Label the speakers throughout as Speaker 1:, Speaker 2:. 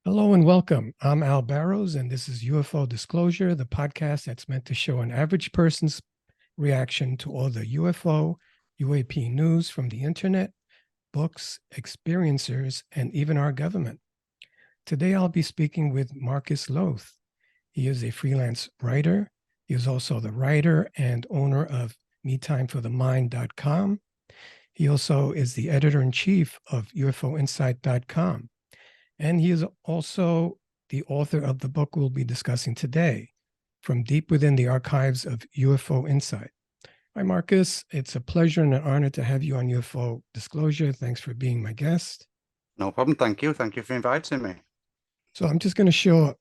Speaker 1: Hello and welcome. I'm Al Barrows, and this is UFO Disclosure, the podcast that's meant to show an average person's reaction to all the UFO, UAP news from the internet, books, experiencers, and even our government. Today, I'll be speaking with Marcus Lowth. He is a freelance writer. He is also the writer and owner of MeTimeForTheMind.com. He also is the editor-in-chief of UFOinsight.com. And he is also the author of the book we'll be discussing today, From Deep Within the Archives of UFO Insight. Hi, Marcus. It's a pleasure and an honor to have you on UFO Disclosure. Thanks for being my guest.
Speaker 2: No problem. Thank you. Thank you for inviting me.
Speaker 1: So I'm just going to show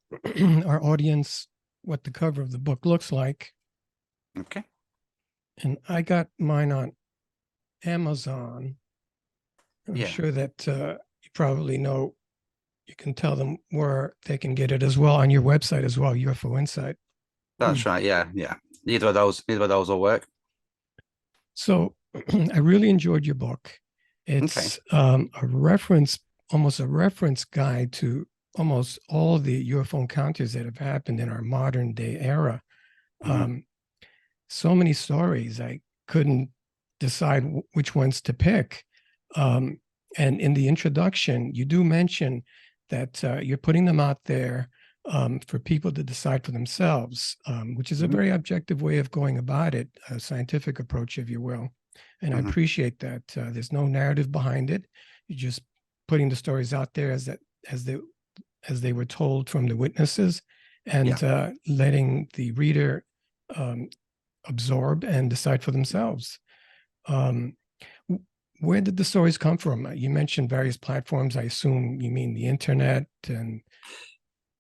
Speaker 1: our audience what the cover of the book looks like.
Speaker 2: Okay.
Speaker 1: And I got mine on Amazon. I'm
Speaker 2: Yeah,
Speaker 1: sure that you probably know. You can tell them where they can get it as well on your website as well, UFO Insight.
Speaker 2: that's right. Yeah, yeah. Neither of those will work.
Speaker 1: So I really enjoyed your book.
Speaker 2: Okay.
Speaker 1: It's a reference, almost a reference guide to almost all the UFO encounters that have happened in our modern day era.
Speaker 2: Mhm.
Speaker 1: So many stories, I couldn't decide which ones to pick. And in the introduction, you do mention that you're putting them out there for people to decide for themselves, which is a
Speaker 2: Mhm.
Speaker 1: very objective way of going about it, a scientific approach, if you will. And I
Speaker 2: Mhm.
Speaker 1: appreciate that. There's no narrative behind it. You're just putting the stories out there as they were told from the witnesses,
Speaker 2: Yeah.
Speaker 1: and letting the reader um, absorb and decide for themselves. Um, where did the stories come from? You mentioned various platforms. I assume you mean the internet and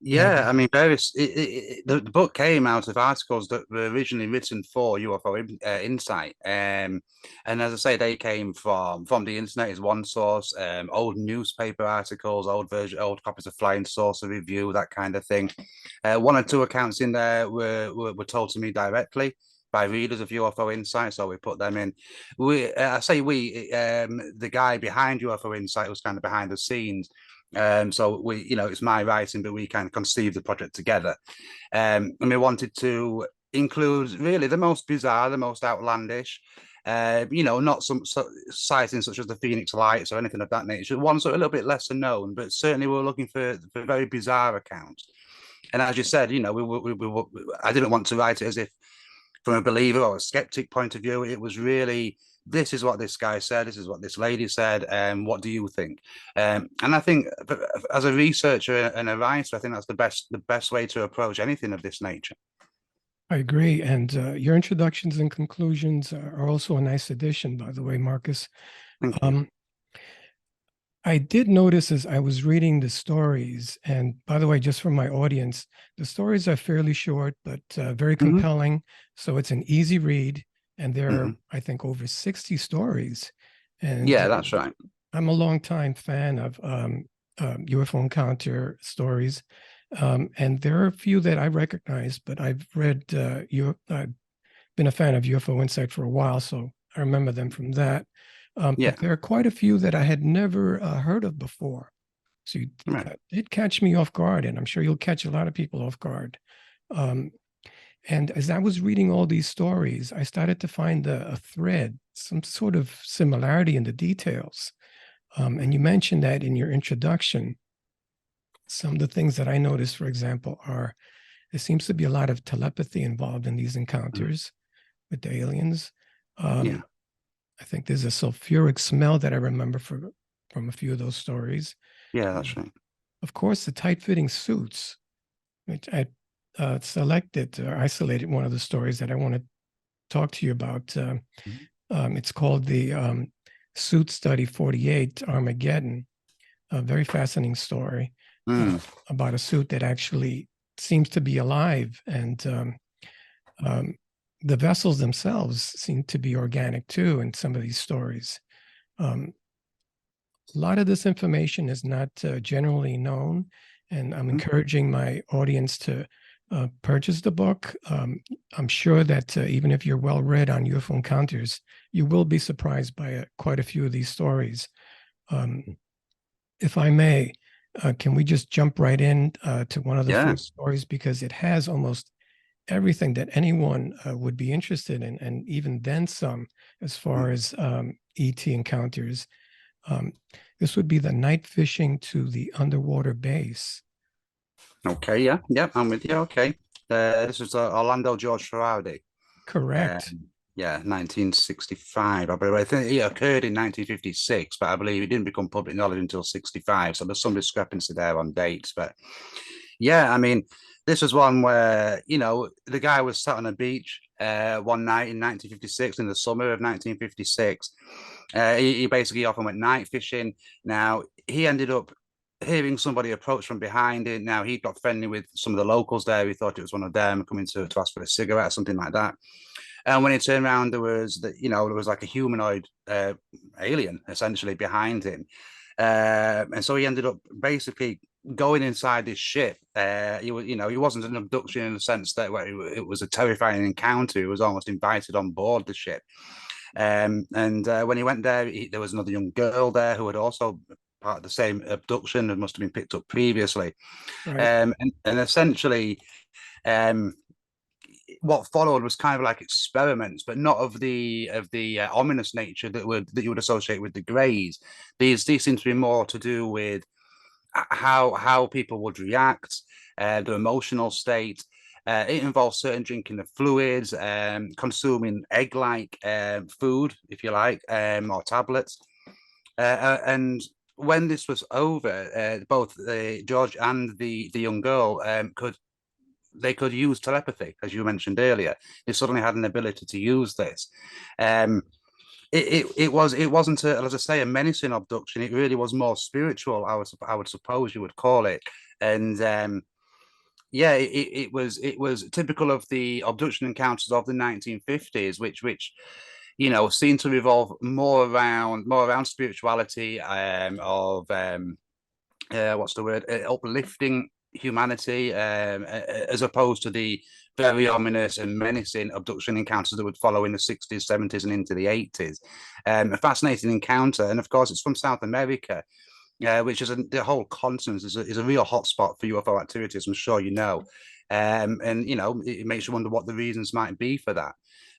Speaker 2: Yeah, I
Speaker 1: magazines.
Speaker 2: mean, the book came out of articles that were originally written for UFO Insight, and as I say, they came from the internet is one source, old newspaper articles, old copies of Flying Saucer Review, that kind of thing. One or two accounts in there were told to me directly by readers of UFO Insight, so we put them in. The guy behind UFO Insight was kind of behind the scenes. So it's my writing, but we kind of conceived the project together. And we wanted to include really the most bizarre, the most outlandish, not some sightings such as the Phoenix Lights or anything of that nature. Ones that are a little bit lesser known, but certainly we're looking for very bizarre accounts. And as you said, I didn't want to write it as if from a believer or a skeptic point of view. It was really, this is what this guy said, this is what this lady said, and what do you think? And I think as a researcher and a writer, I think that's the best way to approach anything of this nature.
Speaker 1: I agree. And your introductions and conclusions are also a nice addition, by the way, Marcus.
Speaker 2: Thank you.
Speaker 1: Um, I did notice as I was reading the stories, and by the way, just for my audience, the stories are fairly short, but very
Speaker 2: Mm-hmm.
Speaker 1: compelling. So it's an easy read. And there
Speaker 2: Mm-hmm.
Speaker 1: are, I think, over 60 stories. And
Speaker 2: Yeah, that's right.
Speaker 1: I'm a longtime fan of UFO encounter stories. And there are a few that I recognize, but I've read, I've been a fan of UFO Insight for a while, so I remember them from that.
Speaker 2: Yeah,
Speaker 1: But there are quite a few that I had never heard of before. So
Speaker 2: right.
Speaker 1: that did catch me off guard, and I'm sure you'll catch a lot of people off guard. Um, and as I was reading all these stories, I started to find a thread, some sort of similarity in the details. And you mentioned that in your introduction. Some of the things that I noticed, for example, are there seems to be a lot of telepathy involved in these
Speaker 2: Mhm.
Speaker 1: encounters with the aliens.
Speaker 2: Yeah,
Speaker 1: Um, I think there's a sulfuric smell that I remember from a few of those stories.
Speaker 2: yeah, that's
Speaker 1: Um,
Speaker 2: right.
Speaker 1: of course, the tight-fitting suits, which I selected or isolated one of the stories that I want to talk to you about.
Speaker 2: Mhm.
Speaker 1: It's called the Suit Study 48 Armageddon, a very fascinating story
Speaker 2: Mm.
Speaker 1: about a suit that actually seems to be alive. And um, the vessels themselves seem to be organic too in some of these stories. Um, a lot of this information is not generally known, and I'm
Speaker 2: Mhm.
Speaker 1: encouraging my audience to purchase the book. I'm sure that even if you're well read on UFO encounters, you will be surprised by quite a few of these stories. Um, if I may, Can we just jump right in to one of the
Speaker 2: Yeah.
Speaker 1: first stories, because it has almost everything that anyone would be interested in, and even then some, as far as ET encounters. Um, this would be the night fishing to the underwater base.
Speaker 2: Okay. Yeah. Yeah. I'm with you. Okay. This is Orlando George Ferrari.
Speaker 1: Correct.
Speaker 2: Yeah, 1965. I believe. I think it occurred in 1956, but I believe it didn't become public knowledge until 65. So there's some discrepancy there on dates. But yeah, I mean, this was one where, the guy was sat on a beach one night in 1956, in the summer of 1956. He basically often went night fishing. Now, he ended up hearing somebody approach from behind it. Now, he got friendly with some of the locals there. He thought it was one of them coming to ask for a cigarette or something like that. And when he turned around, there was like a humanoid alien essentially behind him. And so he ended up basically going inside this ship. He wasn't an abduction in the sense that it was a terrifying encounter. He was almost invited on board the ship. And when he went there, there was another young girl there who had also part of the same abduction and must have been picked up previously.
Speaker 1: Right.
Speaker 2: And essentially, what followed was kind of like experiments, but not of the ominous nature that you would associate with the Greys. These seem to be more to do with how people would react, their emotional state. It involves certain drinking of fluids, consuming egg-like food, if you like, or tablets. And when this was over, both George and the young girl could use telepathy, as you mentioned earlier. They suddenly had an ability to use this. Um, it wasn't as I say, a menacing abduction. It really was more spiritual. I would suppose you would call it. And yeah, it was typical of the abduction encounters of the 1950s, which seem to revolve more around spirituality, of what's the word, uplifting humanity, as opposed to the very ominous and menacing abduction encounters that would follow in the 60s, 70s, and into the 80s. A fascinating encounter. And of course, it's from South America, which is the whole continent is a real hotspot for UFO activity, as I'm sure you know. And, it makes you wonder what the reasons might be for that.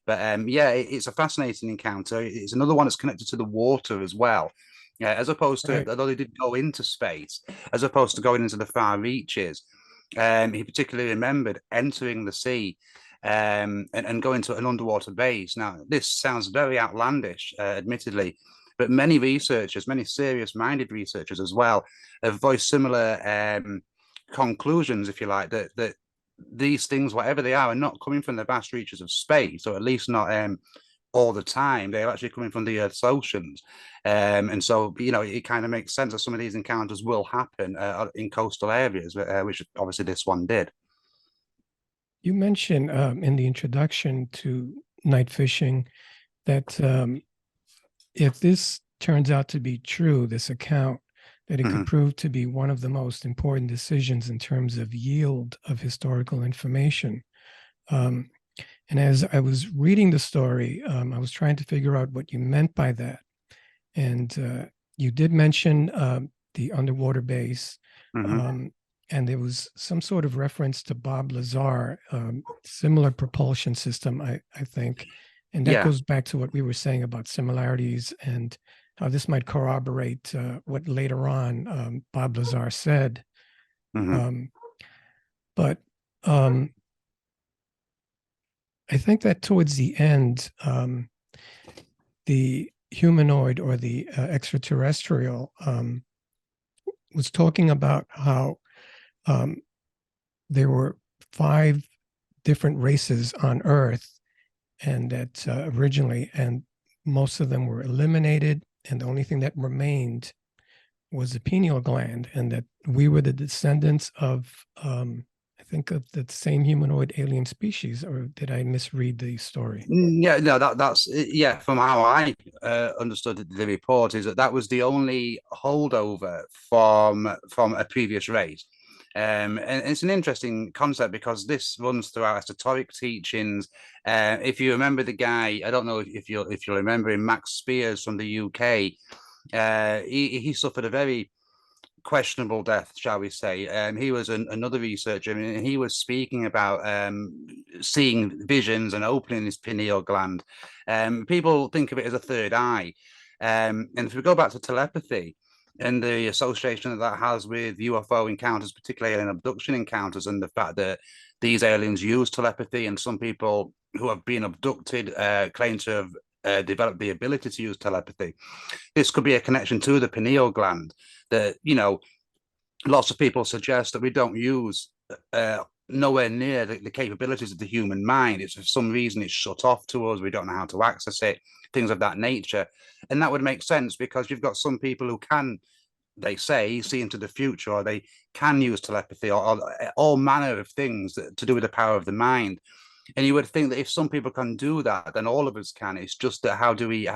Speaker 2: But yeah, it's a fascinating encounter. It's another one that's connected to the water as well. As opposed to,
Speaker 1: Right.
Speaker 2: although they did go into space, as opposed to going into the far reaches, he particularly remembered entering the sea, and going to an underwater base. Now, this sounds very outlandish, admittedly, but many serious-minded researchers as well, have voiced similar conclusions, if you like, that these things, whatever they are not coming from the vast reaches of space, or at least not all the time. They're actually coming from the Earth's oceans. And so, it kind of makes sense that some of these encounters will happen in coastal areas, which obviously this one did.
Speaker 1: You mentioned in the introduction to night fishing that if this turns out to be true, this account, that it could
Speaker 2: Mhm.
Speaker 1: prove to be one of the most important decisions in terms of yield of historical information. Um, and as I was reading the story, I was trying to figure out what you meant by that. And you did mention the underwater base,
Speaker 2: Mhm.
Speaker 1: um, and there was some sort of reference to Bob Lazar, similar propulsion system, I think. And that
Speaker 2: Yeah.
Speaker 1: goes back to what we were saying about similarities and how this might corroborate what later on Bob Lazar said.
Speaker 2: Mhm.
Speaker 1: Um, but I think that towards the end, the humanoid or the extraterrestrial was talking about how um, there were 5 different races on Earth, and that originally, and most of them were eliminated, and the only thing that remained was the pineal gland, and that we were the descendants of, I think, of the same humanoid alien species. Or did I misread the story?
Speaker 2: Yeah, no, that's yeah. From how I understood the report, is that was the only holdover from a previous race. And it's an interesting concept because this runs throughout esoteric teachings. If you remember the guy, I don't know if you'll remember him, Max Spears from the UK. He suffered a very questionable death, shall we say. He was another researcher, and he was speaking about seeing visions and opening his pineal gland. People think of it as a third eye. And if we go back to telepathy and the association that that has with UFO encounters, particularly alien abduction encounters, and the fact that these aliens use telepathy, and some people who have been abducted claim to have developed the ability to use telepathy. This could be a connection to the pineal gland that, lots of people suggest that we don't use nowhere near the capabilities of the human mind. It's for some reason it's shut off to us. We don't know how to access it, things of that nature. And that would make sense because you've got some people who can, they say, see into the future, or they can use telepathy, or all manner of things to do with the power of the mind. And you would think that if some people can do that, then all of us can. It's just that how do we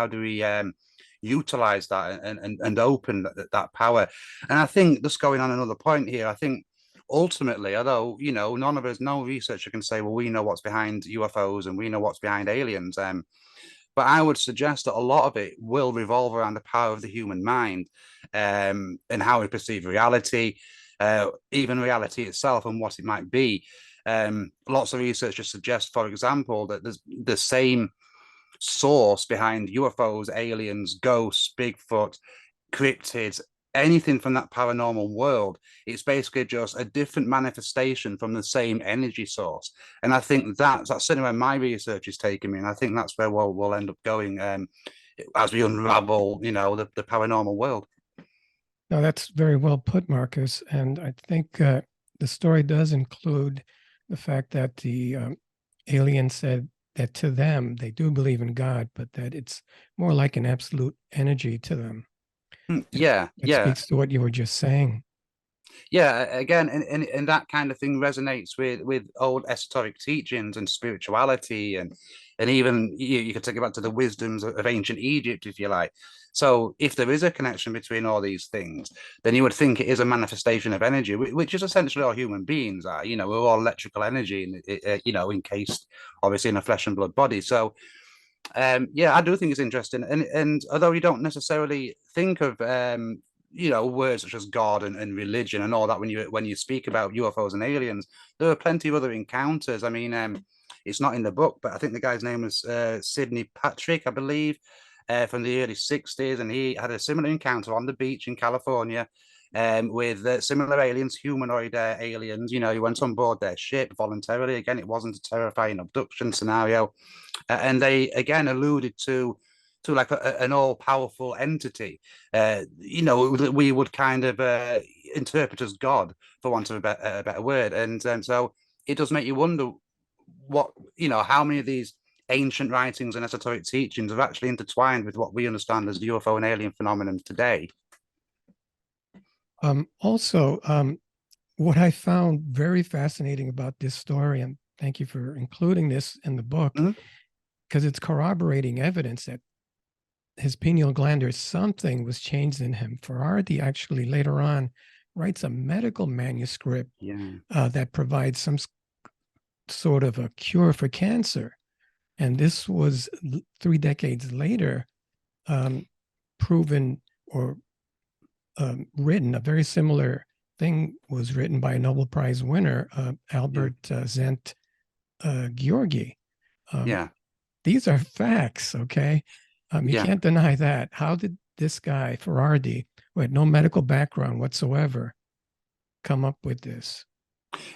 Speaker 2: utilize that and open that power? And I think just going on another point here, I think ultimately, although none of us, no researcher can say, well, we know what's behind UFOs and we know what's behind aliens. But I would suggest that a lot of it will revolve around the power of the human mind, and how we perceive reality, even reality itself and what it might be. Lots of researchers suggest, for example, that there's the same source behind UFOs, aliens, ghosts, Bigfoot, cryptids, anything from that paranormal world. It's basically just a different manifestation from the same energy source. And I think that's certainly where my research is taking me. And I think that's where we'll end up going as we unravel, the paranormal world.
Speaker 1: Now, that's very well put, Marcus. And I think the story does include the fact that the alien said that to them, they do believe in God, but that it's more like an absolute energy to them.
Speaker 2: Yeah,
Speaker 1: It speaks to what you were just saying.
Speaker 2: Yeah, again, and that kind of thing resonates with old esoteric teachings and spirituality, and even you could take it back to the wisdoms of ancient Egypt, if you like. So if there is a connection between all these things, then you would think it is a manifestation of energy, which is essentially all human beings are. We're all electrical energy, encased obviously in a flesh and blood body. So yeah, I do think it's interesting, and although you don't necessarily think of words such as God and religion and all that when you speak about UFOs and aliens, there are plenty of other encounters. I mean, it's not in the book, but I think the guy's name was Sidney Patrick, I believe, from the early 60s, and he had a similar encounter on the beach in California. With similar aliens, humanoid aliens. He went on board their ship voluntarily. Again, it wasn't a terrifying abduction scenario, and they again alluded to like an all-powerful entity, we would kind of interpret as God, for want of a better word. And so it does make you wonder how many of these ancient writings and esoteric teachings are actually intertwined with what we understand as the UFO and alien phenomenon today.
Speaker 1: Also, what I found very fascinating about this story, and thank you for including this in the book, because it's corroborating evidence that his pineal gland or something was changed in him. Ferrardi actually later on writes a medical manuscript that provides some sort of a cure for cancer. And this was 3 decades later proven or written. A very similar thing was written by a Nobel Prize winner, Albert Zent Georgi. These are facts, okay? You can't deny that. How did this guy, Ferrardi, who had no medical background whatsoever, come up with this?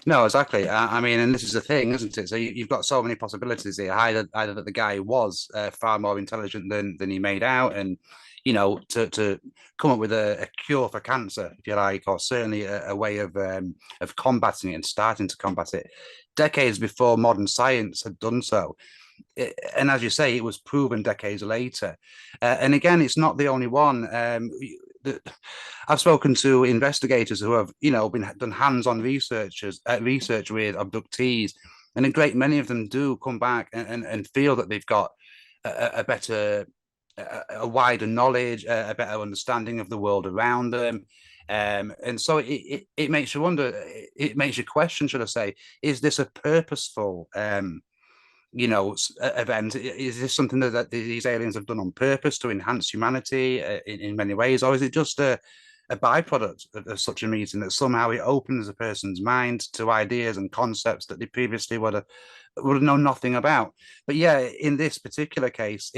Speaker 2: No, exactly. I mean, and this is the thing, isn't it? So you've got so many possibilities here. Either that the guy was far more intelligent than he made out, and to come up with a cure for cancer, if you like, or certainly a way of combating it and starting to combat it, decades before modern science had done so. And as you say, it was proven decades later. And again, it's not the only one. I've spoken to investigators who have, done hands-on research with abductees, and a great many of them do come back and feel that they've got a better, a wider knowledge, a better understanding of the world around them. And so it makes you wonder, it makes you question, should I say, is this a purposeful event? Is this something that these aliens have done on purpose to enhance humanity in many ways, or is it just a a byproduct of such a meeting, that somehow it opens a person's mind to ideas and concepts that they previously would have known nothing about. But yeah, in this particular case,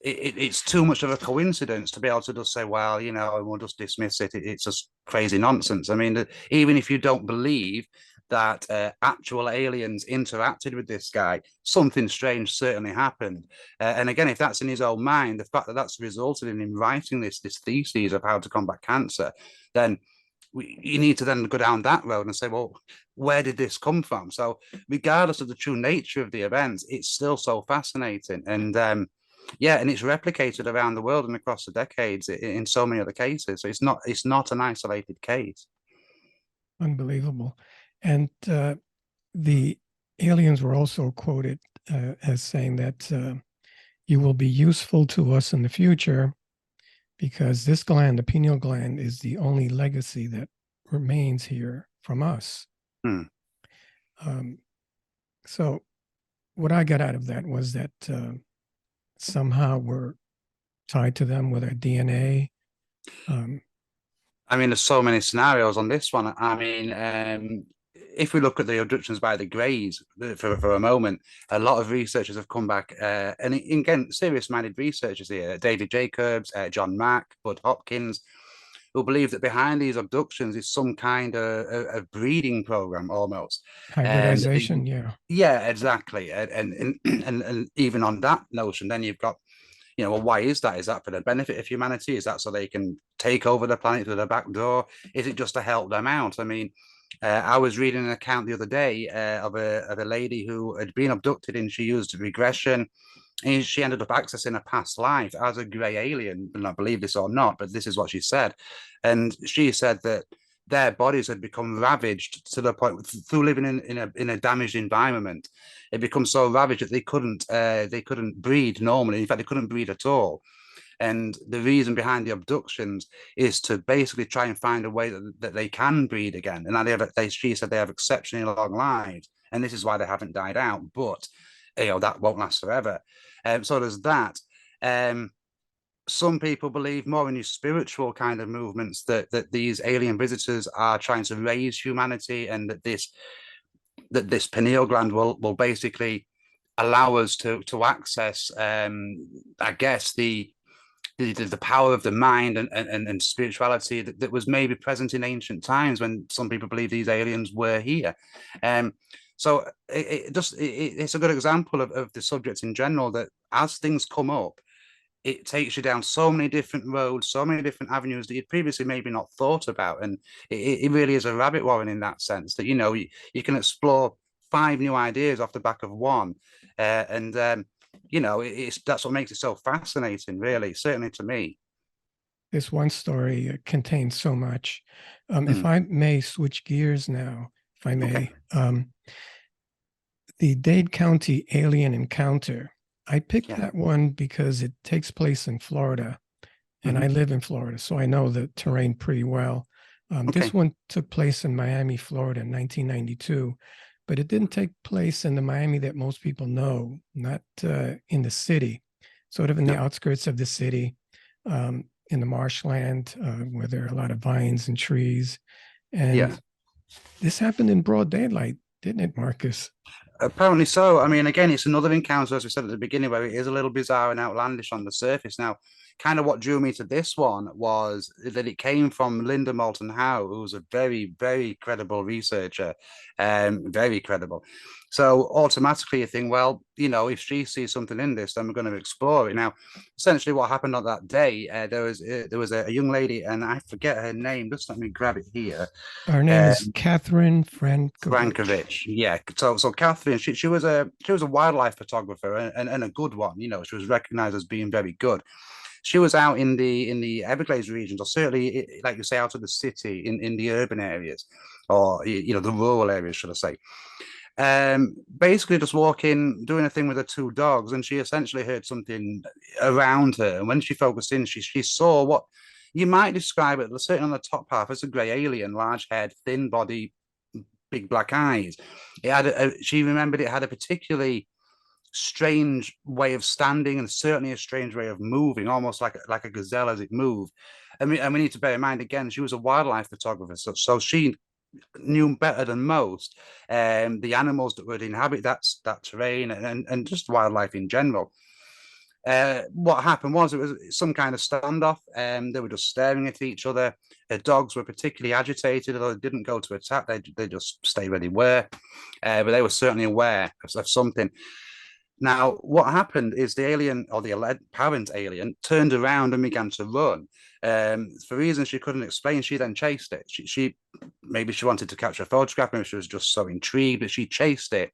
Speaker 2: it's too much of a coincidence to be able to just say, well, we'll just dismiss it. It's just crazy nonsense. I mean, even if you don't believe that actual aliens interacted with this guy, something strange certainly happened. And again, if that's in his own mind, the fact that that's resulted in him writing this thesis of how to combat cancer, then you need to then go down that road and say, well, where did this come from? So regardless of the true nature of the events, it's still so fascinating. And yeah, and it's replicated around the world and across the decades in so many other cases. So it's not an isolated case.
Speaker 1: Unbelievable. And the aliens were also quoted as saying that you will be useful to us in the future because this gland, the pineal gland, is the only legacy that remains here from us. So what I got out of that was that somehow we're tied to them with our DNA.
Speaker 2: I mean, there's so many scenarios on this one. I mean, if we look at the abductions by the Greys for a moment, a lot of researchers have come back, and again, serious-minded researchers here, David Jacobs, John Mack, Bud Hopkins, who believe that behind these abductions is some kind of a breeding program almost.
Speaker 1: Hybridization, yeah.
Speaker 2: Yeah, exactly. And even on that notion, then you've got, well, why is that? Is that for the benefit of humanity? Is that so they can take over the planet through the back door? Is it just to help them out? I mean, I was reading an account the other day of a lady who had been abducted, and she used regression, and she ended up accessing a past life as a grey alien. And I believe this or not, but this is what she said. And she said that their bodies had become ravaged to the point through living in a damaged environment. It becomes so ravaged that they couldn't breed normally. In fact, they couldn't breed at all. And the reason behind the abductions is to basically try and find a way that they can breed again. And she said they have exceptionally long lives, and this is why they haven't died out. But that won't last forever. So there's that. Some people believe more in these spiritual kind of movements that these alien visitors are trying to raise humanity, and that this pineal gland will basically allow us to access, I guess, the power of the mind and spirituality that was maybe present in ancient times when some people believe these aliens were here. So it's a good example of the subject in general, that as things come up, it takes you down so many different roads, so many different avenues that you'd previously maybe not thought about. And it really is a rabbit warren in that sense, that, you can explore 5 new ideas off the back of one. That's what makes it so fascinating, really, certainly to me.
Speaker 1: This one story contains so much. If I may switch gears now, if I may,
Speaker 2: Okay.
Speaker 1: The Dade County alien encounter. I picked that one because it takes place in Florida, and I live in Florida, so I know the terrain pretty well. This one took place in Miami, Florida in 1992, but it didn't take place in the Miami that most people know, not in the city, sort of in the outskirts of the city, in the marshland where there are a lot of vines and trees. And this happened in broad daylight, didn't it, Marcus?
Speaker 2: Apparently so. I mean, again, it's another encounter, as we said at the beginning, where it is a little bizarre and outlandish on the surface. Now, kind of what drew me to this one was that it came from Linda Moulton Howe, who's a very, very credible researcher, very credible. So automatically you think, well, if she sees something in this, then we're going to explore it. Now, essentially what happened on that day, there was a young lady, and I forget her name. Just let me grab it here.
Speaker 1: Her name is Catherine
Speaker 2: Frankovich. Yeah. So Catherine, she was a wildlife photographer, and a good one. She was recognized as being very good. She was out in the Everglades regions, or certainly, like you say, out of the city, in the urban areas, or the rural areas, should I say. Basically just walking, doing a thing with her 2 dogs, and she essentially heard something around her. And when she focused in, she saw what you might describe it, certainly on the top half, as a grey alien, large head, thin body, big black eyes. She remembered it had a particularly strange way of standing, and certainly a strange way of moving, almost like a gazelle as it moved. And we need to bear in mind again, she was a wildlife photographer, so she knew better than most the animals that would inhabit that terrain and just wildlife in general. What happened was it was some kind of standoff. They were just staring at each other. The dogs were particularly agitated, although they didn't go to attack. They just stayed where they were. But they were certainly aware of something. Now, what happened is the alien or the apparent alien turned around and began to run. For reasons she couldn't explain, she then chased it. She maybe she wanted to capture a photograph, maybe she was just so intrigued, but she chased it.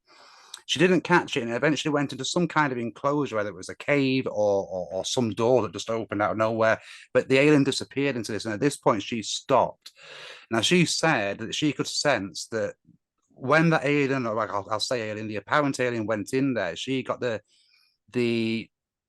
Speaker 2: She didn't catch it and eventually went into some kind of enclosure, whether it was a cave or some door that just opened out of nowhere. But the alien disappeared into this. And at this point, she stopped. Now, she said that she could sense that when the alien, or like I'll say alien, the apparent alien went in there, she got the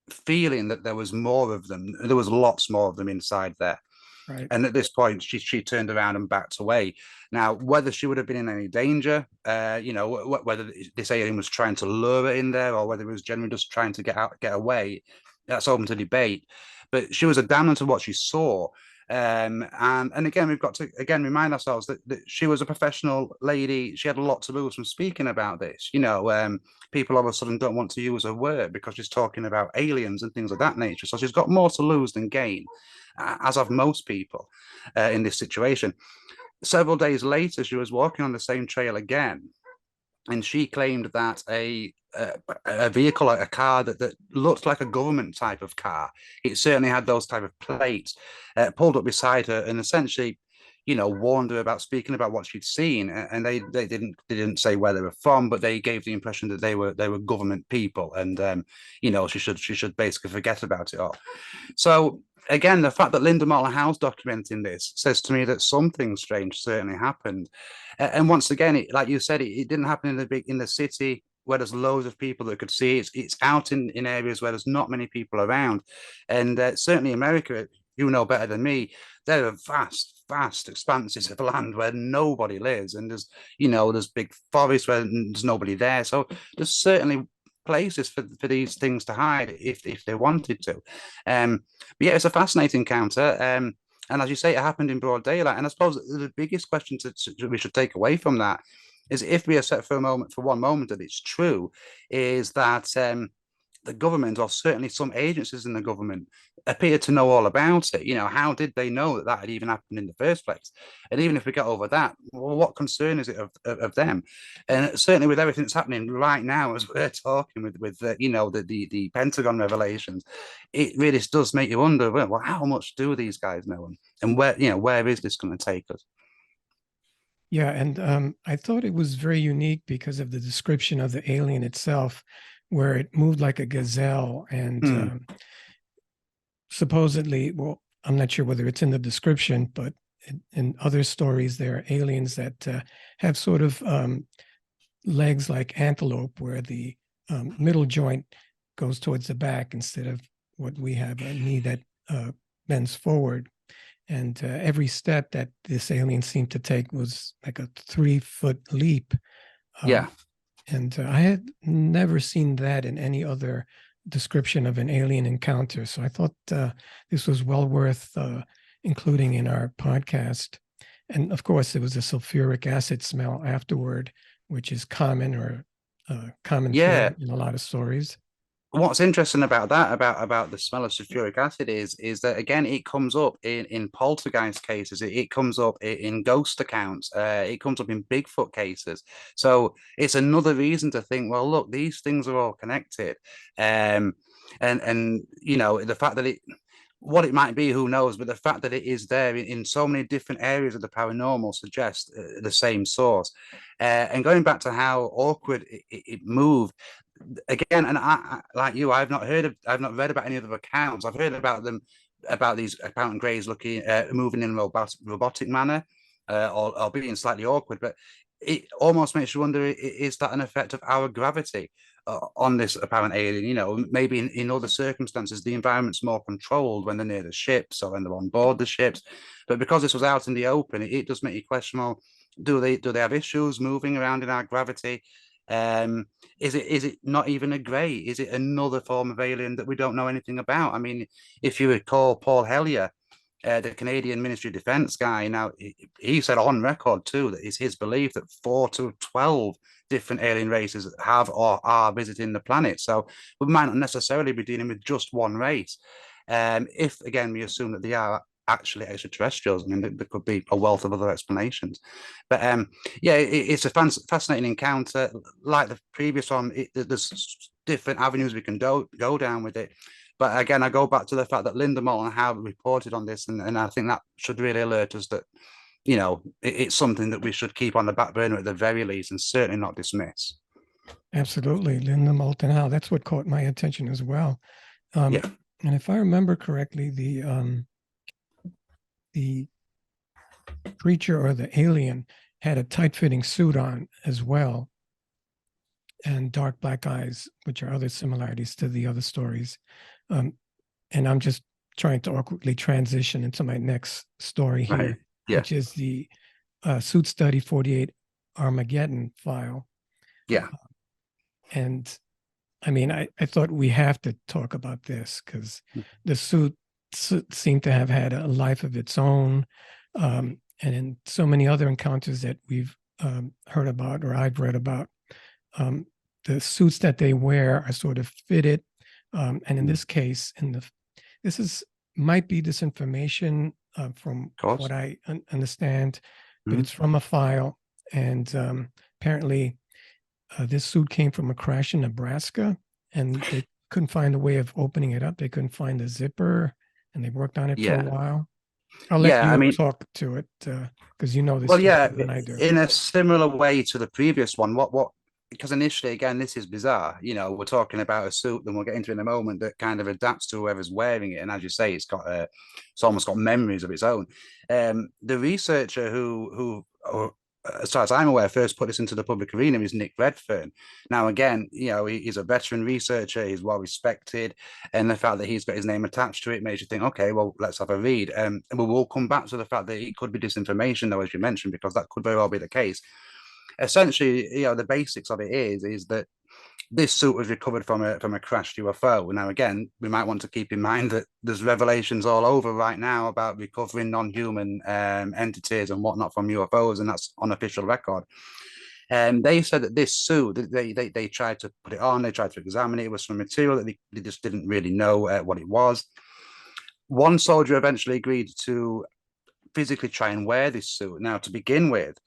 Speaker 2: feeling that there was more of them. There was lots more of them inside there.
Speaker 1: Right.
Speaker 2: And at this point, she turned around and backed away. Now, whether she would have been in any danger, whether this alien was trying to lure her in there or whether it was generally just trying to get away, that's open to debate. But she was adamant to what she saw. And again, we've got to remind ourselves that she was a professional lady. She had a lot to lose from speaking about this. People all of a sudden don't want to use her word because she's talking about aliens and things of that nature. So she's got more to lose than gain, as of most people in this situation. Several days later, she was walking on the same trail again, and she claimed that a vehicle, like a car that looked like a government type of car, it certainly had those type of plates, pulled up beside her and essentially, warned her about speaking about what she'd seen. And they didn't say where they were from, but they gave the impression that they were government people, and she should basically forget about it all. So again, the fact that Linda Moulton Howe's documenting this says to me that something strange certainly happened. And once again, like you said, it didn't happen in the city where there's loads of people that could see it. It's out in areas where there's not many people around. And certainly America, you know better than me, there are vast expanses of land where nobody lives. And there's big forests where there's nobody there. So there's certainly places for these things to hide if they wanted to. But yeah, it's a fascinating encounter. And as you say, it happened in broad daylight. And I suppose the biggest question we should take away from that is, if we accept for one moment that it's true, is that the government, or certainly some agencies in the government, appear to know all about it. How did they know that had even happened in the first place? And even if we get over that, well, what concern is it of them? And certainly with everything that's happening right now, as we're talking with the Pentagon revelations, it really does make you wonder, well, how much do these guys know, and where is this going to take us?
Speaker 1: Yeah, and I thought it was very unique because of the description of the alien itself, where it moved like a gazelle, and supposedly, well, I'm not sure whether it's in the description, but in other stories, there are aliens that have sort of legs like antelope, where the middle joint goes towards the back instead of what we have, a knee that bends forward. And every step that this alien seemed to take was like a 3-foot leap.
Speaker 2: Yeah.
Speaker 1: And I had never seen that in any other description of an alien encounter. So I thought this was well worth including in our podcast. And of course, there was a sulfuric acid smell afterward, which is common, or common
Speaker 2: Yeah.
Speaker 1: in a lot of stories.
Speaker 2: What's interesting about that, about the smell of sulfuric acid, is that again it comes up in poltergeist cases. It comes up in ghost accounts. It comes up in Bigfoot cases. So it's another reason to think, well, look, these things are all connected. And the fact that what it might be, who knows? But the fact that it is there in so many different areas of the paranormal suggests the same source. And going back to how awkward it moved again, and I like you, I've not read about any other accounts. I've heard about these apparent greys moving in a robotic manner, or being slightly awkward. But it almost makes you wonder: is that an effect of our gravity on this apparent alien? Maybe in other circumstances, the environment's more controlled when they're near the ships or when they're on board the ships. But because this was out in the open, it does make you question: well, do they have issues moving around in our gravity? Is it not even a grey? Is it another form of alien that we don't know anything about? I mean, if you recall Paul Hellyer, the Canadian Ministry of Defence guy. Now, he said on record too that it's his belief that 4 to 12 different alien races have or are visiting the planet. So we might not necessarily be dealing with just one race. If again we assume that they are actually extraterrestrials, I mean, there could be a wealth of other explanations. But yeah, it's a fascinating encounter. Like the previous one, there's different avenues we can go down with it. But again, I go back to the fact that Linda Moulton have reported on this, and I think that should really alert us that, you know, it's something that we should keep on the back burner at the very least, and certainly not dismiss.
Speaker 1: Absolutely. Linda Moulton Howe. That's what caught my attention as well.
Speaker 2: Yeah.
Speaker 1: And if I remember correctly, the creature or the alien had a tight-fitting suit on as well, and dark black eyes, which are other similarities to the other stories. And I'm just trying to awkwardly transition into my next story here,
Speaker 2: Right. Yeah.
Speaker 1: which is the Suit Study 48 Armageddon file.
Speaker 2: Yeah.
Speaker 1: And I mean, I thought we have to talk about this because the suit seemed to have had a life of its own. And in so many other encounters that we've heard about or I've read about, the suits that they wear are sort of fitted. And in this case, this might be disinformation from what I understand, but it's from a file. And apparently this suit came from a crash in Nebraska, and they couldn't find a way of opening it up. They couldn't find the zipper, and they worked on it for a while. I'll let you talk to it because you know this better than I do.
Speaker 2: In a similar way to the previous one, because initially, again, this is bizarre. You know, we're talking about a suit, and we'll get into it in a moment, that kind of adapts to whoever's wearing it. And as you say, it's almost got memories of its own. The researcher who as far as I'm aware, first put this into the public arena is Nick Redfern. Now, again, you know, he's a veteran researcher, he's well respected, and the fact that he's got his name attached to it makes you think, okay, well, let's have a read. And we will come back to the fact that it could be disinformation, though, as you mentioned, because that could very well be the case. Essentially, you know, the basics of it is that this suit was recovered from a crashed UFO. Now, again, we might want to keep in mind that there's revelations all over right now about recovering non-human entities and whatnot from UFOs, and that's on official record. They said that this suit, they tried to put it on, they tried to examine it. It was from material that they just didn't really know what it was. One soldier eventually agreed to physically try and wear this suit. Now, to begin with,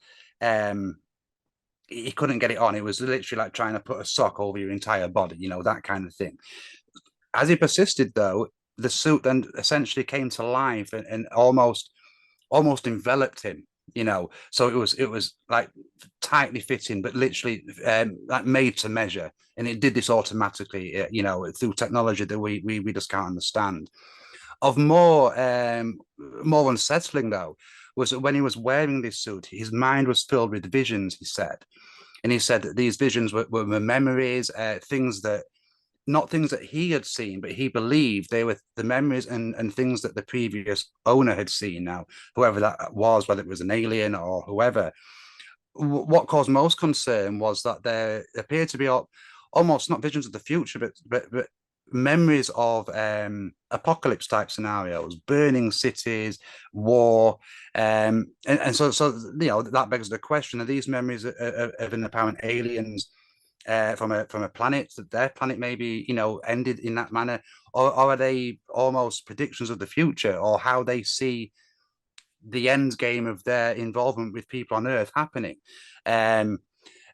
Speaker 2: he couldn't get it on. It was literally like trying to put a sock over your entire body, you know, that kind of thing. As he persisted, though, the suit then essentially came to life and almost enveloped him, you know. So it was like tightly fitting, but literally like made to measure, and it did this automatically, you know, through technology that we just can't understand. Of more unsettling, though, was that when he was wearing this suit, his mind was filled with visions, he said. And he said that these visions were memories, things that, not things that he had seen, but he believed they were the memories and things that the previous owner had seen. Now, whoever that was, whether it was an alien or whoever, what caused most concern was that there appeared to be almost not visions of the future, but memories of apocalypse type scenarios, burning cities, war, and so you know, that begs the question: are these memories of an apparent aliens from a planet, that their planet maybe, you know, ended in that manner, or are they almost predictions of the future, or how they see the end game of their involvement with people on Earth happening?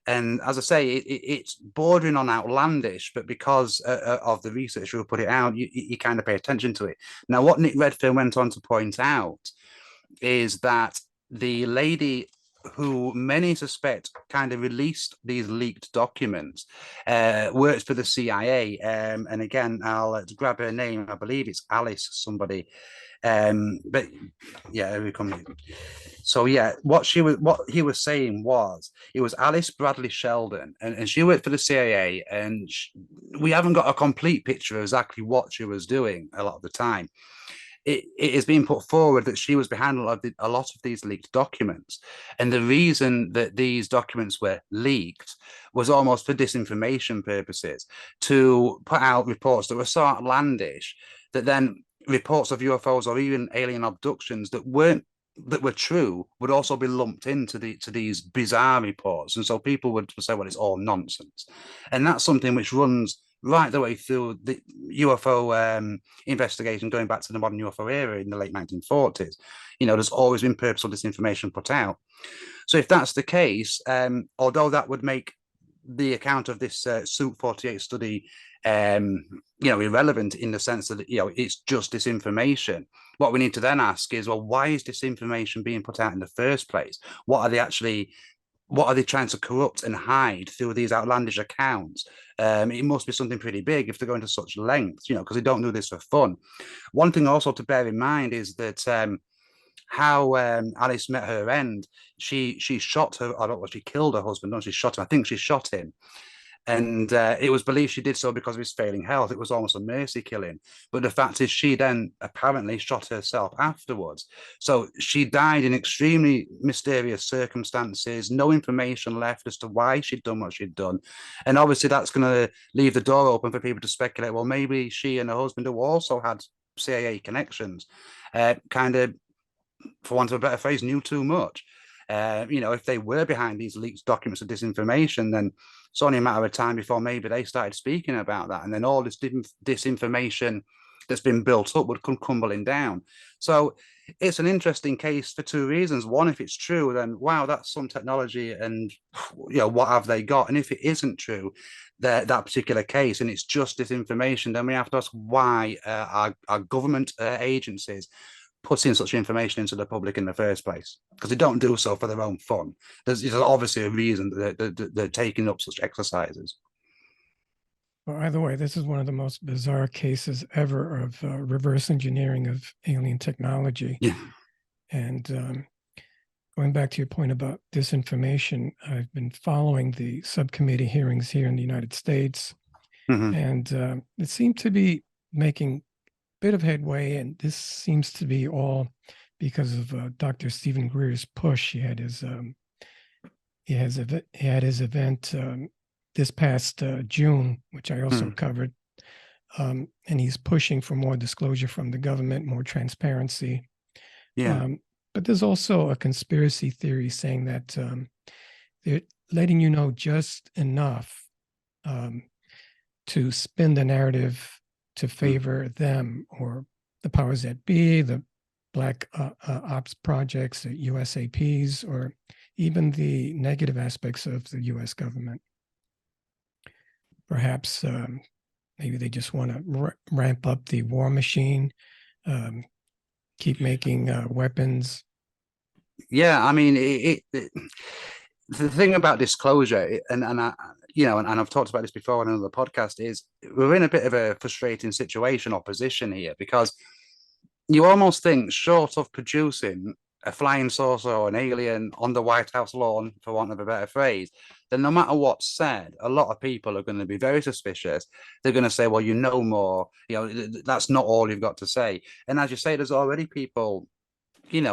Speaker 2: And as I say, it's bordering on outlandish, but because of the researcher who put it out, you kind of pay attention to it. Now, what Nick Redfern went on to point out is that the lady who many suspect kind of released these leaked documents works for the CIA. And again, I'll grab her name. I believe it's Alice somebody. But yeah, we come. So yeah, what he was saying was, it was Alice Bradley Sheldon, and she worked for the CIA, and we haven't got a complete picture of exactly what she was doing a lot of the time. It is being put forward that she was behind a lot of these leaked documents, and the reason that these documents were leaked was almost for disinformation purposes, to put out reports that were so outlandish that then reports of UFOs or even alien abductions that were true would also be lumped into these bizarre reports, and so people would say, "Well, it's all nonsense," and that's something which runs right the way through the UFO investigation, going back to the modern UFO era in the late 1940s. There's always been purposeful disinformation put out. So if that's the case, although that would make the account of this Suit 48 study, irrelevant in the sense that, it's just disinformation. What we need to then ask is, well, why is disinformation being put out in the first place? What are they trying to corrupt and hide through these outlandish accounts? It must be something pretty big if they're going to such lengths, because they don't do this for fun. One thing also to bear in mind is that how Alice met her end. She shot her, I don't know, she killed her husband, no, she shot him. I think she shot him. And it was believed she did so because of his failing health. It was almost a mercy killing. But the fact is, she then apparently shot herself afterwards. So she died in extremely mysterious circumstances, no information left as to why she'd done what she'd done. And obviously, that's going to leave the door open for people to speculate, well, maybe she and her husband, who also had CIA connections, kind of, for want of a better phrase, knew too much. If they were behind these leaked documents of disinformation, then it's only a matter of time before maybe they started speaking about that. And then all this disinformation that's been built up would come crumbling down. So it's an interesting case for two reasons. One, if it's true, then wow, that's some technology, and what have they got? And if it isn't true, that particular case, and it's just disinformation, then we have to ask why our government agencies putting such information into the public in the first place, because they don't do so for their own fun. There's obviously a reason that they're taking up such exercises.
Speaker 1: Well, either way, this is one of the most bizarre cases ever of reverse engineering of alien technology.
Speaker 2: Yeah.
Speaker 1: And going back to your point about disinformation, I've been following the subcommittee hearings here in the United States, and it seemed to be making bit of headway, and this seems to be all because of Dr. Stephen Greer's push. He had his event this past June, which I also covered, and he's pushing for more disclosure from the government, more transparency.
Speaker 2: Yeah.
Speaker 1: But there's also a conspiracy theory saying that they're letting you know just enough to spin the narrative to favor them or the powers that be, the Black Ops projects, the USAPs, or even the negative aspects of the US government. Perhaps maybe they just want to ramp up the war machine, keep making weapons.
Speaker 2: Yeah, I mean, the thing about disclosure, and I've talked about this before on another podcast, is we're in a bit of a frustrating situation or position here, because you almost think, short of producing a flying saucer or an alien on the White House lawn, for want of a better phrase, then no matter what's said, a lot of people are going to be very suspicious. They're going to say, well, you know more, that's not all you've got to say. And as you say, there's already people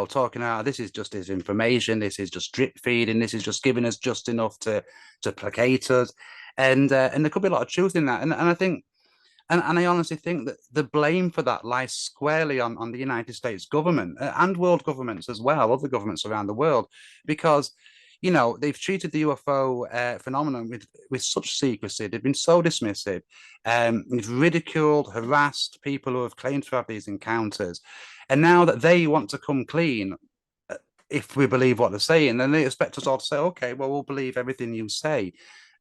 Speaker 2: talking about, this is just disinformation, this is just drip feeding, this is just giving us just enough to placate us, and there could be a lot of truth in that. And I think, and I honestly think that the blame for that lies squarely on the United States government and world governments as well, other governments around the world, because they've treated the UFO phenomenon with such secrecy. They've been so dismissive. They've ridiculed, harassed people who have claimed to have these encounters. And now that they want to come clean, if we believe what they're saying, then they expect us all to say, okay, well, we'll believe everything you say.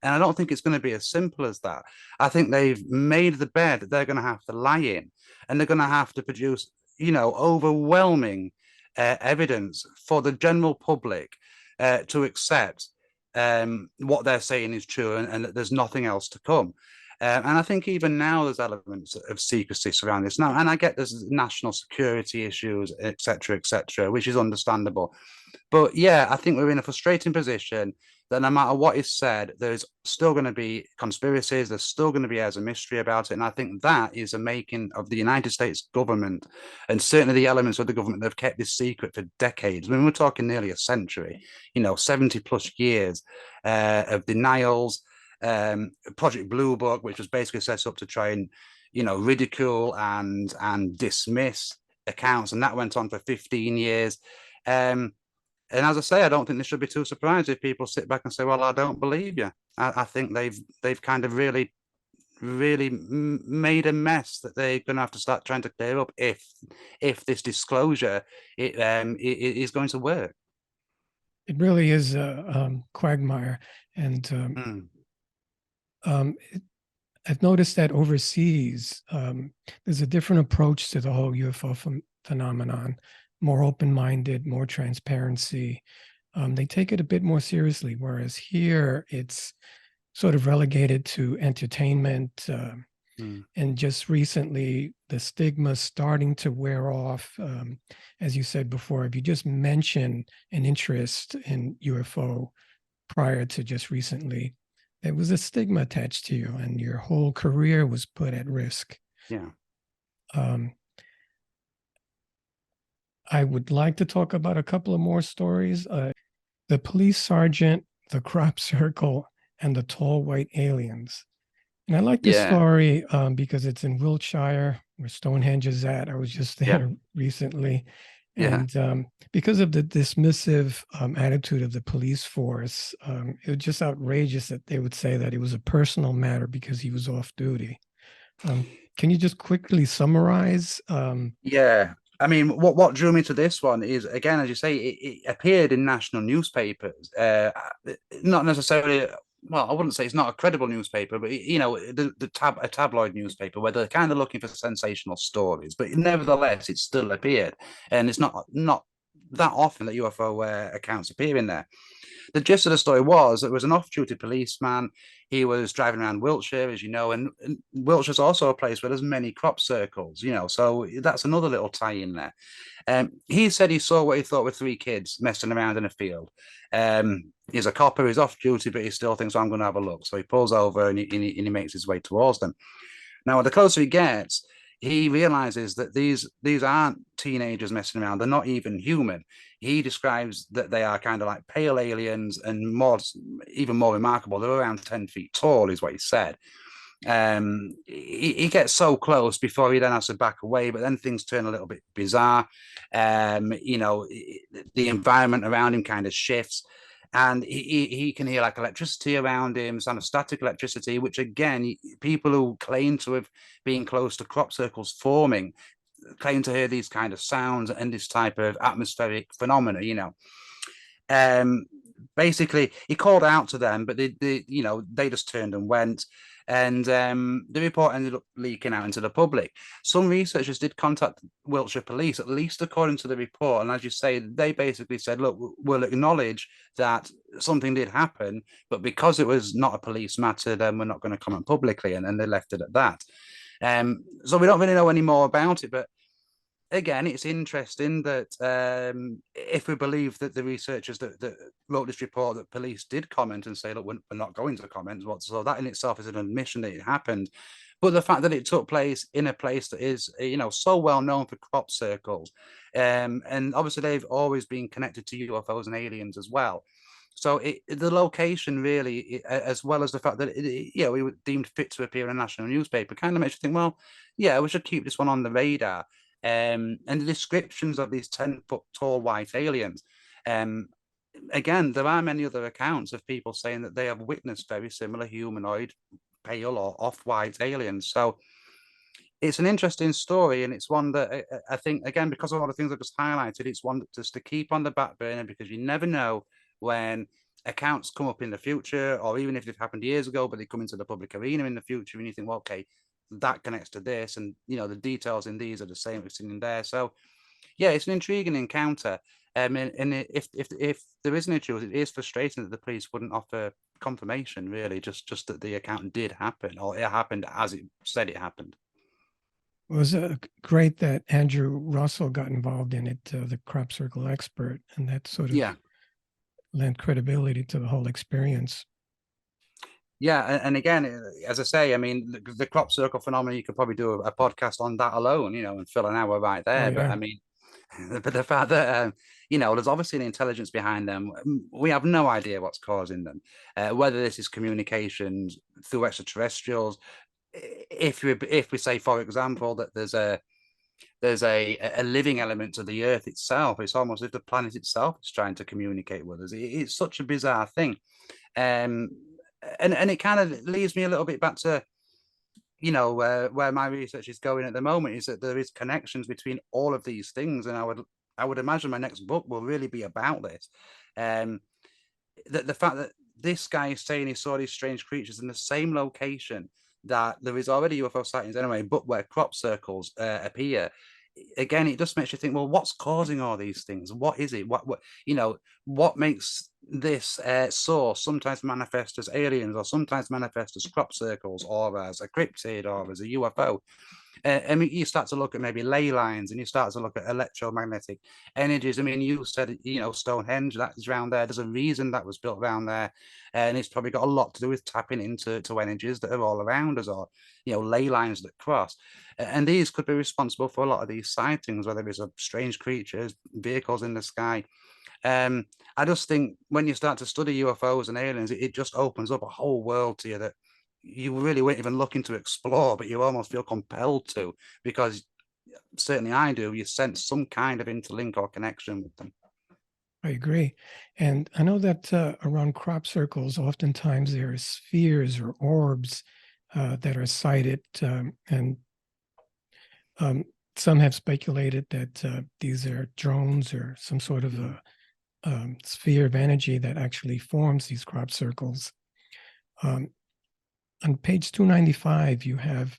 Speaker 2: And I don't think it's going to be as simple as that. I think they've made the bed that they're going to have to lie in, and they're going to have to produce, overwhelming evidence for the general public to accept what they're saying is true, and that there's nothing else to come. And I think even now there's elements of secrecy surrounding this now, and I get there's national security issues, etc., which is understandable. But yeah, I think we're in a frustrating position that no matter what is said, there's still going to be conspiracies. There's still going to be airs of mystery about it, and I think that is a making of the United States government, and certainly the elements of the government that have kept this secret for decades. I mean, we're talking nearly a century, 70 plus years of denials. Project Blue Book, which was basically set up to try and ridicule and dismiss accounts, and that went on for 15 years. And as I say, I don't think they should be too surprised if people sit back and say, "Well, I don't believe you." I think they've kind of really made a mess that they're going to have to start trying to clear up if this disclosure is going to work.
Speaker 1: It really is a quagmire, and I've noticed that overseas, there's a different approach to the whole UFO phenomenon, more open-minded, more transparency. They take it a bit more seriously, whereas here it's sort of relegated to entertainment. And just recently, the stigma is starting to wear off. As you said before, if you just mention an interest in UFO prior to just recently, there was a stigma attached to you, and your whole career was put at risk.
Speaker 2: Yeah.
Speaker 1: I would like to talk about a couple of more stories. The police sergeant, the crop circle, and the tall white aliens. And I like this story because it's in Wiltshire, where Stonehenge is at. I was just there recently. And because of the dismissive attitude of the police force, it was just outrageous that they would say that it was a personal matter because he was off duty. Can you just quickly summarize?
Speaker 2: I mean, what drew me to this one is, again, as you say, it appeared in national newspapers, not necessarily. Well, I wouldn't say it's not a credible newspaper, but a tabloid newspaper where they're kind of looking for sensational stories. But nevertheless, it still appeared, and it's not that often that UFO accounts appear in there. The gist of the story was it was an off-duty policeman. He was driving around Wiltshire, as you know, and Wiltshire's also a place where there's many crop circles, so that's another little tie in there. He said he saw what he thought were three kids messing around in a field. He's a copper, he's off duty, but he still thinks, I'm going to have a look. So he pulls over and he makes his way towards them. Now, the closer he gets, he realizes that these aren't teenagers messing around. They're not even human. He describes that they are kind of like pale aliens, and even more remarkable, they're around 10 feet tall, is what he said. He gets so close before he then has to back away, but then things turn a little bit bizarre. The environment around him kind of shifts, and he can hear like electricity around him, sound of static electricity, which again, people who claim to have been close to crop circles forming claim to hear these kind of sounds and this type of atmospheric phenomena, basically he called out to them, but they just turned and went. And the report ended up leaking out into the public. Some researchers did contact Wiltshire Police, at least according to the report. And as you say, they basically said, look, we'll acknowledge that something did happen, but because it was not a police matter, then we're not going to comment publicly. And then they left it at that. So we don't really know any more about it. But again, it's interesting that if we believe that the researchers that wrote this report, that police did comment and say, look, we're not going to comment. So that in itself is an admission that it happened. But the fact that it took place in a place that is, so well known for crop circles, and obviously they've always been connected to UFOs and aliens as well. So the location really, as well as the fact that it was deemed fit to appear in a national newspaper, kind of makes you think, well, yeah, we should keep this one on the radar. And the descriptions of these 10-foot tall white aliens. Again, there are many other accounts of people saying that they have witnessed very similar humanoid, pale or off-white aliens. So it's an interesting story, and it's one that I think, again, because of all the things I've just highlighted, it's one just to keep on the back burner, because you never know when accounts come up in the future, or even if they've happened years ago, but they come into the public arena in the future, and you think, well, okay, that connects to this, and the details in these are the same as in there. So yeah, it's an intriguing encounter. And if there is any truth, it is frustrating that the police wouldn't offer confirmation, really, just that the account did happen, or it happened as it said it happened.
Speaker 1: It was great that Andrew Russell got involved in it, the crop circle expert, and that sort of lent credibility to the whole experience.
Speaker 2: Yeah, and again, as I say, I mean, the crop circle phenomenon, you could probably do a podcast on that alone, and fill an hour right there. But I mean, but the fact that there's obviously an intelligence behind them. We have no idea what's causing them. Whether this is communications through extraterrestrials, if we say, for example, that there's a living element to the Earth itself, it's almost as if the planet itself is trying to communicate with us. It's such a bizarre thing, and it kind of leads me a little bit back to, you know, where my research is going at the moment, is that there is connections between all of these things, and I would imagine my next book will really be about this. Um, the fact that this guy is saying he saw these strange creatures in the same location that there is already UFO sightings anyway, but where crop circles appear. Again, it just makes you think, well, what's causing all these things? What is it? What you know, what makes this source sometimes manifest as aliens, or sometimes manifest as crop circles, or as a cryptid, or as a UFO? I mean, you start to look at maybe ley lines, and you start to look at electromagnetic energies. I mean, you said, you know, Stonehenge, that's around there. There's a reason that was built around there. And it's probably got a lot to do with tapping into energies that are all around us, or, you know, ley lines that cross. And these could be responsible for a lot of these sightings, whether it's of strange creatures, vehicles in the sky. Um, I just think when you start to study UFOs and aliens, it just opens up a whole world to you that you really weren't even looking to explore, but you almost feel compelled to, because certainly I do. You sense some kind of interlink or connection with them.
Speaker 1: I agree. And I know that around crop circles, oftentimes there are spheres or orbs that are sighted. And some have speculated that these are drones or some sort of a sphere of energy that actually forms these crop circles. On page 295, you have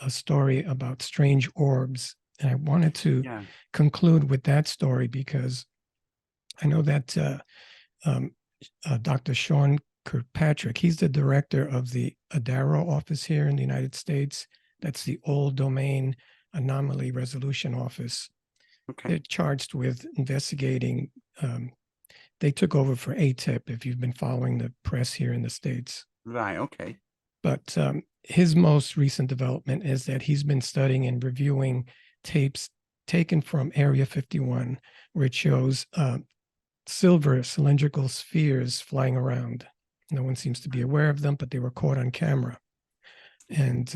Speaker 1: a story about strange orbs. And I wanted to conclude with that story because I know that Dr. Sean Kirkpatrick, he's the director of the ADARO office here in the United States. That's the Old Domain Anomaly Resolution Office.
Speaker 2: Okay.
Speaker 1: They're charged with investigating. They took over for ATIP, if you've been following the press here in the States.
Speaker 2: Right, okay.
Speaker 1: But his most recent development is that he's been studying and reviewing tapes taken from Area 51, where it shows silver cylindrical spheres flying around. No one seems to be aware of them, but they were caught on camera. And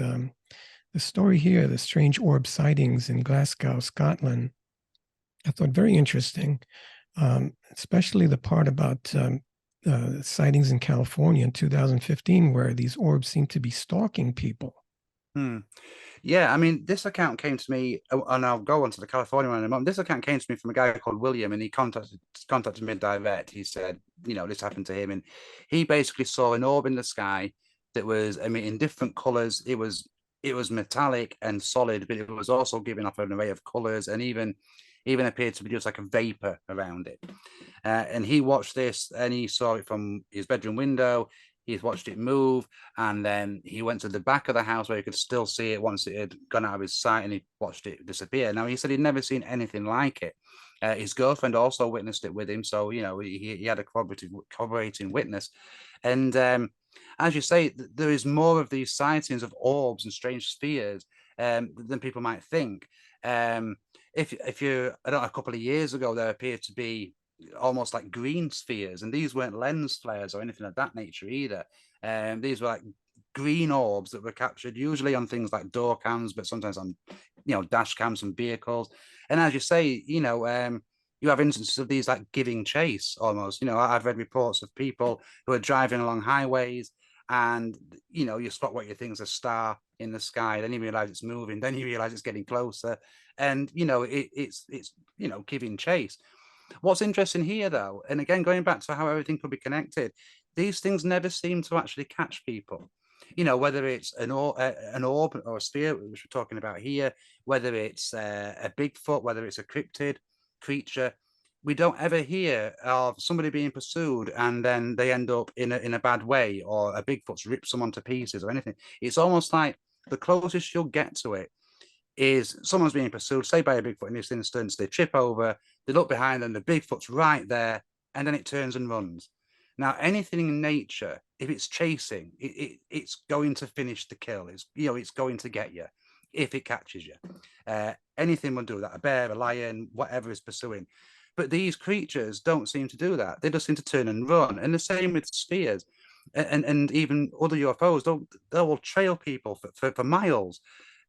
Speaker 1: the story here, the strange orb sightings in Glasgow, Scotland, I thought very interesting, especially the part about sightings in California in 2015, where these orbs seem to be stalking people.
Speaker 2: Yeah, I mean, this account came to me, and I'll go on to the California one in a moment. This account came to me from a guy called William, and he contacted me direct. He said, you know, this happened to him, and he basically saw an orb in the sky that was emitting different colors. It was metallic and solid, but it was also giving off an array of colors, and even appeared to be just like a vapor around it. And he watched this, and he saw it from his bedroom window. He's watched it move, and then he went to the back of the house where he could still see it once it had gone out of his sight, and he watched it disappear. Now, he said he'd never seen anything like it. His girlfriend also witnessed it with him, so, you know, he had a corroborating witness. And as you say, there is more of these sightings of orbs and strange spheres than people might think. If you, I don't know, a couple of years ago, there appeared to be almost like green spheres, and these weren't lens flares or anything of that nature either. These were like green orbs that were captured usually on things like door cams, but sometimes on, you know, dash cams and vehicles. And as you say, you know, you have instances of these like giving chase almost. You know, I've read reports of people who are driving along highways, and, you know, you spot what you think is a star in the sky, then you realize it's moving, then you realize it's getting closer, and, you know, it's you know, giving chase. What's interesting here, though, and again, going back to how everything could be connected, these things never seem to actually catch people. You know, whether it's an orb or a sphere, which we're talking about here, whether it's a Bigfoot, whether it's a cryptid creature, we don't ever hear of somebody being pursued and then they end up in a bad way, or a Bigfoot's ripped someone to pieces or anything. It's almost like the closest you'll get to it is someone's being pursued, say by a Bigfoot in this instance, they trip over, they look behind them, the Bigfoot's right there, and then it turns and runs. Now, anything in nature, if it's chasing, it's going to finish the kill. It's, you know, it's going to get you if it catches you. Anything will do that, a bear, a lion, whatever is pursuing. But these creatures don't seem to do that. They just seem to turn and run. And the same with spheres. and even other UFOs, they will trail people for miles,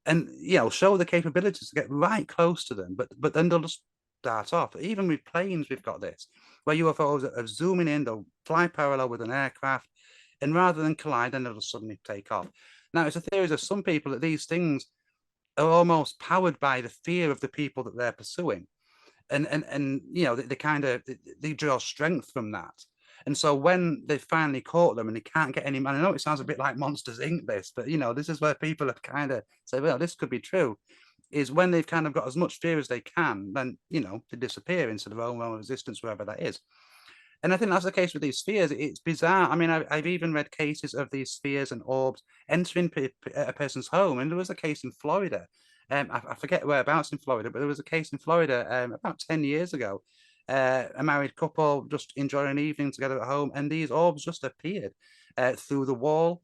Speaker 2: and show the capabilities to get right close to them, but then they'll just start off. Even with planes, we've got this where UFOs are zooming in, they'll fly parallel with an aircraft, and rather than collide, then they'll suddenly take off. Now, it's a theory of some people that these things are almost powered by the fear of the people that they're pursuing, and they kind of they draw strength from that. And so when they finally caught them and they can't get any, I know it sounds a bit like Monsters Inc. this, but this is where people have kind of said, well, this could be true. Is when they've kind of got as much fear as they can, then they disappear into their own realm of existence, wherever that is. And I think that's the case with these spheres. It's bizarre. I mean, I've even read cases of these spheres and orbs entering a person's home. And there was a case in Florida. I forget whereabouts in Florida, but there was a case in Florida about 10 years ago. A married couple just enjoying an evening together at home, and these orbs just appeared through the wall,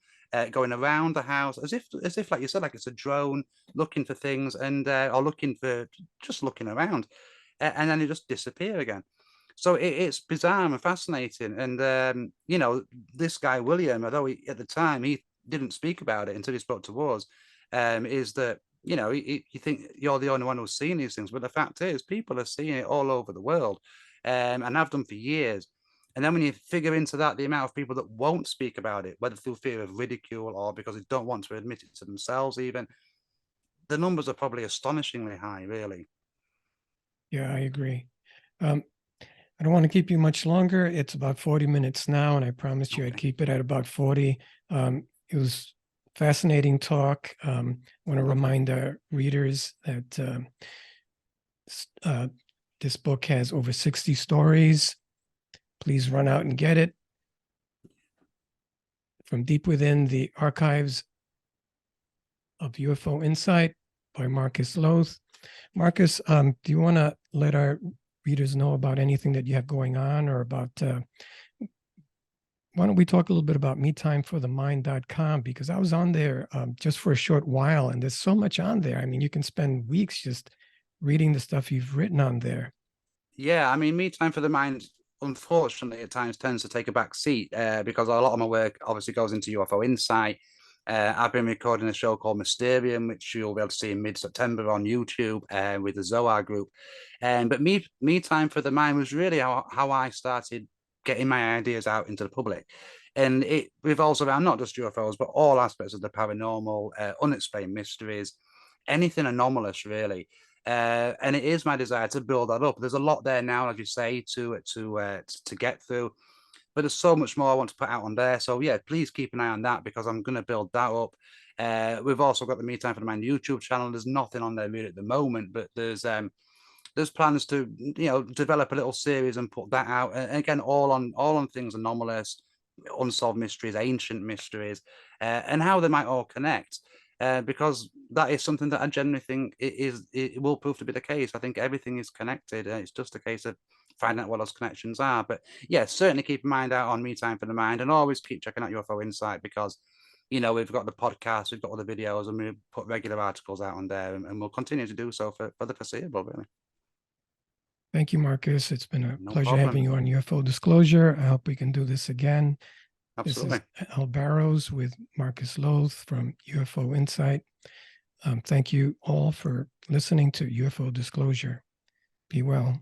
Speaker 2: going around the house, as if, like you said, like it's a drone looking for things, and or just looking around, and then they just disappear again. So it's bizarre and fascinating. And, this guy, William, although at the time he didn't speak about it until he spoke to us, is that, you think you're the only one who's seen these things. But the fact is, people are seeing it all over the world, and have done for years. And then when you figure into that the amount of people that won't speak about it, whether through fear of ridicule or because they don't want to admit it to themselves even, the numbers are probably astonishingly high, really.
Speaker 1: Yeah, I agree. I don't want to keep you much longer. It's about 40 minutes now, and I promised you I'd keep it at about 40. It was fascinating talk. I want to remind our readers that this book has over 60 stories. Please run out and get it. From Deep Within the Archives of UFO Insight by Marcus Lowth. Marcus, do you want to let our readers know about anything that you have going on, or about why don't we talk a little bit about MeTimeForTheMind.com, because I was on there just for a short while, and there's so much on there. I mean, you can spend weeks just reading the stuff you've written on there.
Speaker 2: Yeah, I mean, Me Time for the Mind, unfortunately, at times tends to take a back seat because a lot of my work obviously goes into UFO Insight. I've been recording a show called Mysterium, which you'll be able to see in mid-September on YouTube with the Zoar group. But Me Time for the Mind was really how I started getting my ideas out into the public. And it revolves around not just UFOs, but all aspects of the paranormal, unexplained mysteries, anything anomalous, really. And it is my desire to build that up. There's a lot there now, as you say, to get through, but there's so much more I want to put out on there. So yeah, please keep an eye on that, because I'm going to build that up. We've also got the Me Time for the Mind YouTube channel. There's nothing on there really at the moment, but there's plans to develop a little series and put that out. And again, all on things anomalous, unsolved mysteries, ancient mysteries, and how they might all connect. Because that is something that I generally think it will prove to be the case. I think everything is connected. It's just a case of finding out what those connections are. But yeah, certainly keep a mind out on Me Time for the Mind, and always keep checking out UFO Insight, because we've got the podcast, we've got all the videos, and we put regular articles out on there, and we'll continue to do so for the foreseeable, really.
Speaker 1: Thank you, Marcus. It's been a
Speaker 2: No
Speaker 1: pleasure
Speaker 2: problem.
Speaker 1: having you on UFO Disclosure. I hope we can do this again.
Speaker 2: Absolutely.
Speaker 1: This is Al Barrows with Marcus Lowth from UFO Insight. Thank you all for listening to UFO Disclosure. Be well.